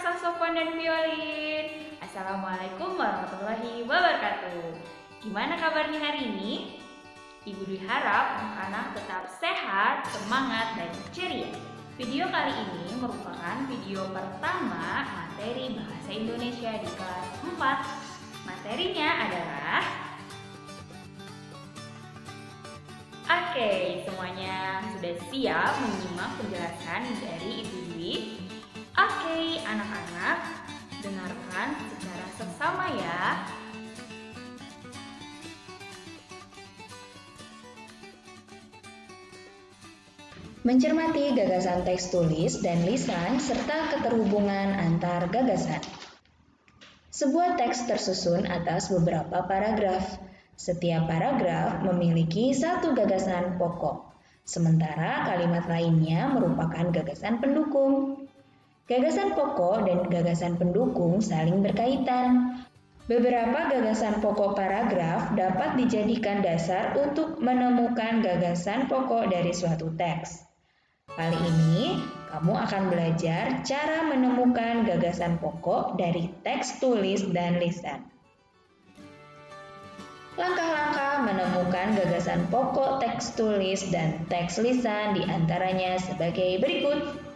saksofon dan violin. Assalamualaikum warahmatullahi wabarakatuh. Gimana kabarnya hari ini? Ibu Dwi harap anak-anak tetap sehat, semangat, dan ceria. Video kali ini merupakan video pertama materi Bahasa Indonesia di kelas 4. Materinya adalah Oke, semuanya sudah siap menyimak penjelasan dari Ibu Dwi? Oke, anak-anak, dengarkan secara seksama ya. Mencermati gagasan teks tulis dan lisan serta keterhubungan antar gagasan. Sebuah teks tersusun atas beberapa paragraf. Setiap paragraf memiliki satu gagasan pokok, sementara kalimat lainnya merupakan gagasan pendukung. Gagasan pokok dan gagasan pendukung saling berkaitan. Beberapa gagasan pokok paragraf dapat dijadikan dasar untuk menemukan gagasan pokok dari suatu teks. Kali ini, kamu akan belajar cara menemukan gagasan pokok dari teks tulis dan lisan. Langkah-langkah menemukan gagasan pokok teks tulis dan teks lisan diantaranya sebagai berikut.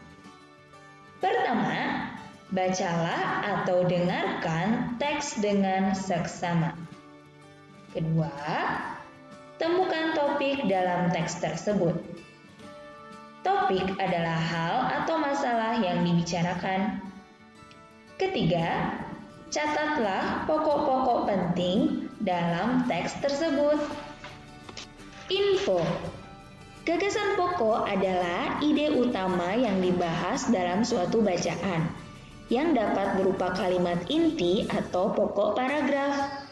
Pertama, bacalah atau dengarkan teks dengan seksama. Kedua, temukan topik dalam teks tersebut. Topik adalah hal atau masalah yang dibicarakan. Ketiga, catatlah pokok-pokok penting dalam teks tersebut. Info. Gagasan pokok adalah ide utama yang dibahas dalam suatu bacaan, yang dapat berupa kalimat inti atau pokok paragraf.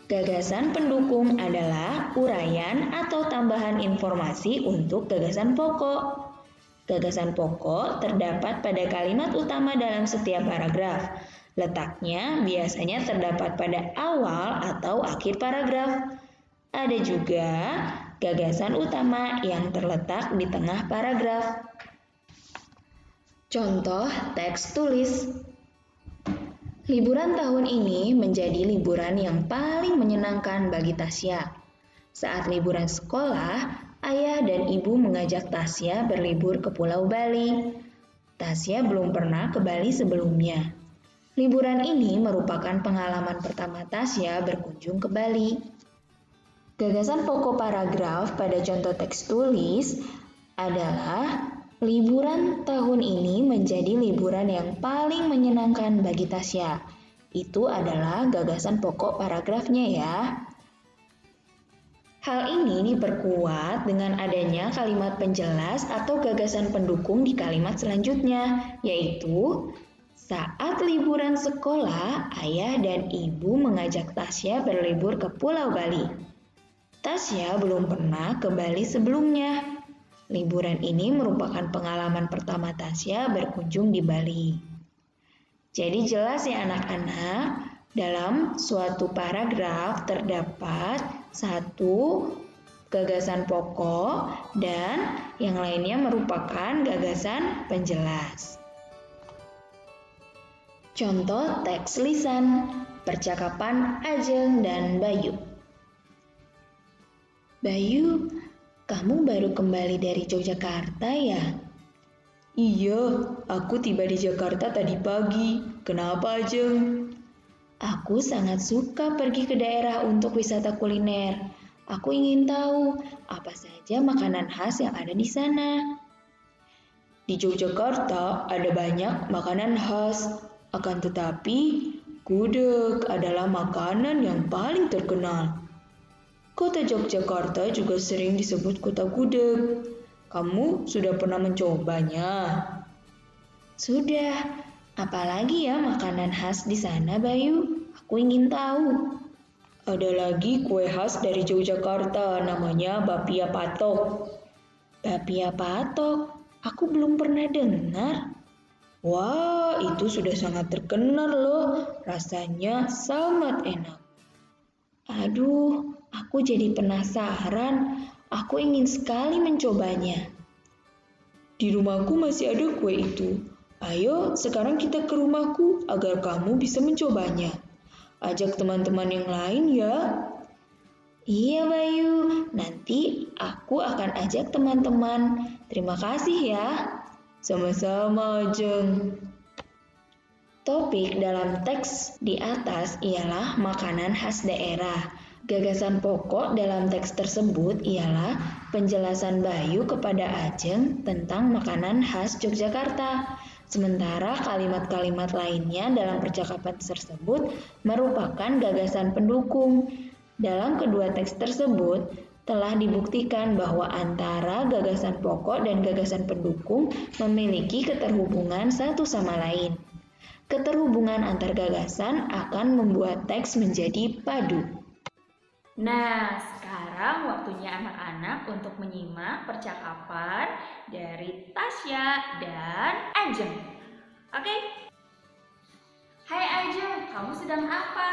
Gagasan pendukung adalah uraian atau tambahan informasi untuk gagasan pokok. Gagasan pokok terdapat pada kalimat utama dalam setiap paragraf. Letaknya biasanya terdapat pada awal atau akhir paragraf. Ada juga gagasan utama yang terletak di tengah paragraf. Contoh teks tulis. Liburan tahun ini menjadi liburan yang paling menyenangkan bagi Tasya. Saat liburan sekolah, ayah dan ibu mengajak Tasya berlibur ke Pulau Bali. Tasya belum pernah ke Bali sebelumnya. Liburan ini merupakan pengalaman pertama Tasya berkunjung ke Bali. Gagasan pokok paragraf pada contoh teks tulis adalah liburan tahun ini menjadi liburan yang paling menyenangkan bagi Tasya. Itu adalah gagasan pokok paragrafnya ya. Hal ini diperkuat dengan adanya kalimat penjelas atau gagasan pendukung di kalimat selanjutnya, yaitu saat liburan sekolah, ayah dan ibu mengajak Tasya berlibur ke Pulau Bali. Tasya belum pernah ke Bali sebelumnya. Liburan ini merupakan pengalaman pertama Tasya berkunjung di Bali. Jadi jelas ya anak-anak, dalam suatu paragraf terdapat satu gagasan pokok dan yang lainnya merupakan gagasan penjelas. Contoh teks lisan, percakapan Ajeng dan Bayu. Bayu, kamu baru kembali dari Yogyakarta ya? Iya, aku tiba di Jakarta tadi pagi. Kenapa, Ajeng? Aku sangat suka pergi ke daerah untuk wisata kuliner. Aku ingin tahu apa saja makanan khas yang ada di sana. Di Yogyakarta ada banyak makanan khas, akan tetapi gudeg adalah makanan yang paling terkenal. Kota Yogyakarta juga sering disebut kota gudeg. Kamu sudah pernah mencobanya? Sudah. Apalagi ya makanan khas di sana, Bayu? Aku ingin tahu. Ada lagi kue khas dari Yogyakarta, namanya bapia patok. Bapia patok? Aku belum pernah dengar. Wah, itu sudah sangat terkenal loh. Rasanya sangat enak. Aduh, aku jadi penasaran. Aku ingin sekali mencobanya. Di rumahku masih ada kue itu. Ayo, sekarang kita ke rumahku agar kamu bisa mencobanya. Ajak teman-teman yang lain ya. Iya Bayu, nanti aku akan ajak teman-teman. Terima kasih ya. Sama-sama Ajeng. Topik dalam teks di atas ialah makanan khas daerah. Gagasan pokok dalam teks tersebut ialah penjelasan Bayu kepada Ajeng tentang makanan khas Yogyakarta. Sementara kalimat-kalimat lainnya dalam percakapan tersebut merupakan gagasan pendukung. Dalam kedua teks tersebut, telah dibuktikan bahwa antara gagasan pokok dan gagasan pendukung memiliki keterhubungan satu sama lain. Keterhubungan antar gagasan akan membuat teks menjadi padu. Nah, sekarang waktunya anak-anak untuk menyimak percakapan dari Tasya dan Ajeng. Oke? Hai Ajeng, kamu sedang apa?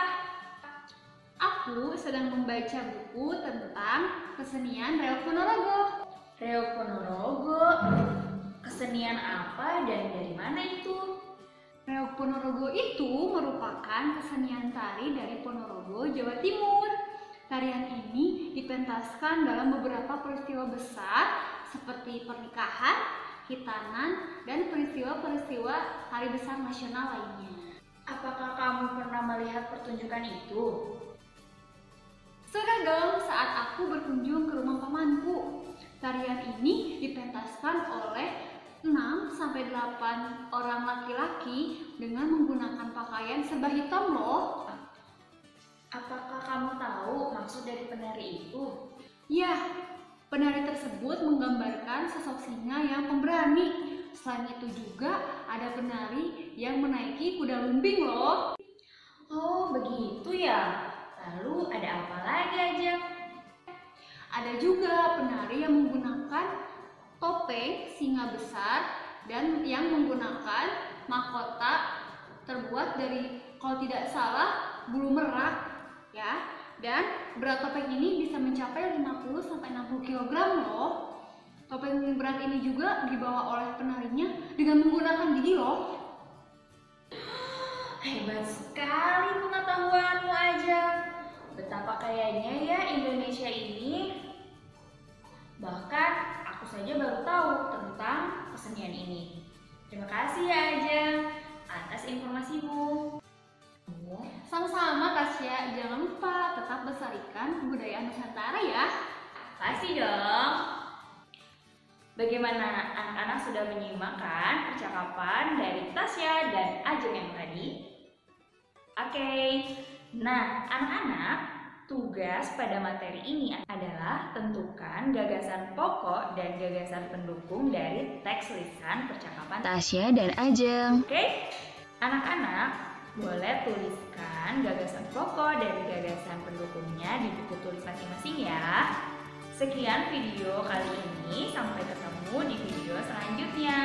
Aku sedang membaca buku tentang kesenian Reog Ponorogo. Reog Ponorogo, kesenian apa dan dari mana itu? Reog Ponorogo itu merupakan kesenian tari dari Ponorogo, Jawa Timur. Tarian ini dipentaskan dalam beberapa peristiwa besar seperti pernikahan, hitanan, dan peristiwa-peristiwa hari besar nasional lainnya. Apakah kamu pernah melihat pertunjukan itu? Sudah dong saat aku berkunjung ke rumah pamanku. Tarian ini dipentaskan oleh 6-8 orang laki-laki dengan menggunakan pakaian serba hitam loh. Apakah kamu tahu maksud dari penari itu? Ya, penari tersebut menggambarkan sosok singa yang pemberani. Selain itu juga ada penari yang menaiki kuda lumping loh. Oh, begitu ya. Lalu ada apa lagi aja? Ada juga penari yang menggunakan topeng singa besar dan yang menggunakan mahkota terbuat dari, kalau tidak salah, bulu merak ya. Dan berat topeng ini bisa mencapai 50-60 kg loh. Topeng berat ini juga dibawa oleh penarinya dengan menggunakan gigi loh. Hebat sekali pengetahuanmu aja. Betapa kayanya ya Indonesia ini. Bahkan aku saja baru tahu tentang kesenian ini. Terima kasih ya Ajeng atas informasimu. Sama-sama Tasya, jangan lupa tetap lestarikan kebudayaan Nusantara ya. Pasti dong. Bagaimana anak-anak sudah menyimak kan percakapan dari Tasya dan Ajeng yang tadi? Oke. Nah, anak-anak, tugas pada materi ini adalah tentukan gagasan pokok dan gagasan pendukung dari teks lisan percakapan Tasya dan Ajeng. Oke, anak-anak boleh tuliskan gagasan pokok dari gagasan pendukungnya di buku tulis masing-masing ya. Sekian video kali ini, sampai ketemu di video selanjutnya.